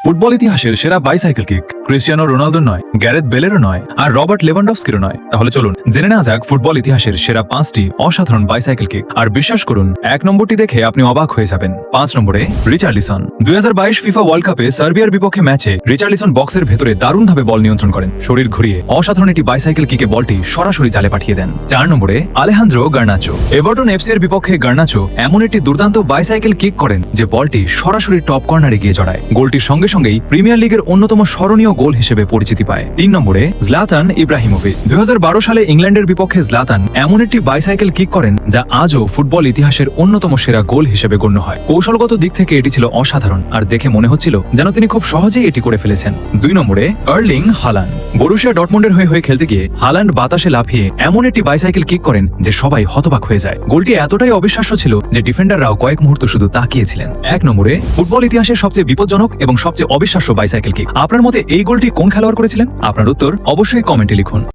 Football ইতিহাসের সেরা bicycle kick Cristiano Ronaldo নয়, গ্যারেথ বেলেরও নয়, আর রবার্ট লেভানডফস্কিরও নয়। তাহলে চলুন জেনে নেওয়া যাক ফুটবল ইতিহাসের সেরা 5টি অসাধারণ বাইসাইকেল কিক। আর বিশ্বাস করুন, 1 নম্বরটি দেখে আপনি অবাক হয়ে যাবেন। 5 নম্বরে রিচার্লিসন। 2022 ফিফা ওয়ার্ল্ড কাপে সার্বিয়ার বিপক্ষে ম্যাচে রিচার্লিসন বক্সের ভেতরে দারুণভাবে বল নিয়ন্ত্রণ করেন, শরীর ঘুরিয়ে অসাধারণ একটি বাইসাইকেল কিকে বলটি সরাসরি জালে পাঠিয়ে দেন। 4 নম্বরে আলেহান্দ্রো গার্নাচো। এভারটন এফসি এর বিপক্ষে গার্নাচো এমন একটি দুর্দান্ত বাইসাইকেল কিক করেন যে বলটি সরাসরি টপ কর্নারে গিয়ে জড়ায়। গোলটির সঙ্গে সঙ্গেই প্রিমিয়ার লিগের অন্যতম স্মরণীয় গোল হিসেবে পরিচিতি পায়। 3 নম্বরে জলাতান ইব্রাহিমোভিচ। 2012 সালে ইংল্যান্ডের বিপক্ষে জলাতান এমন একটি বাইসাইকেল কিক করেন যা আজও ফুটবল ইতিহাসের অন্যতম সেরা গোল হিসেবে গণ্য হয়। কৌশলগত দিক থেকে এটি ছিল অসাধারণ, আর দেখে মনে হচ্ছিল যেন তিনি খুব সহজেই এটি করে ফেলেছেন। 2 নম্বরে আর্লিং হালান্ড। বরুশিয়া ডর্টমুন্ডের হয়ে খেলতে গিয়ে হালান্ড বাতাসে লাফিয়ে এমন একটি বাইসাইকেল কিক করেন যে সবাই হতবাক হয়ে যায়। গোলটি এতটাই অবিশ্বাস্য ছিল যে ডিফেন্ডাররাও কয়েক মুহূর্ত শুধু তাকিয়েছিলেন। 1 নম্বরে ফুটবল ইতিহাসের সবচেয়ে বিপজ্জনক এবং সবচেয়ে অবিশ্বাস্য বাইসাইকেল কিক। আপনার মতে এই গোলটি কোন খেলোয়াড় করেছিলেন? আপনার উত্তর অবশ্যই কমেন্টে লিখুন।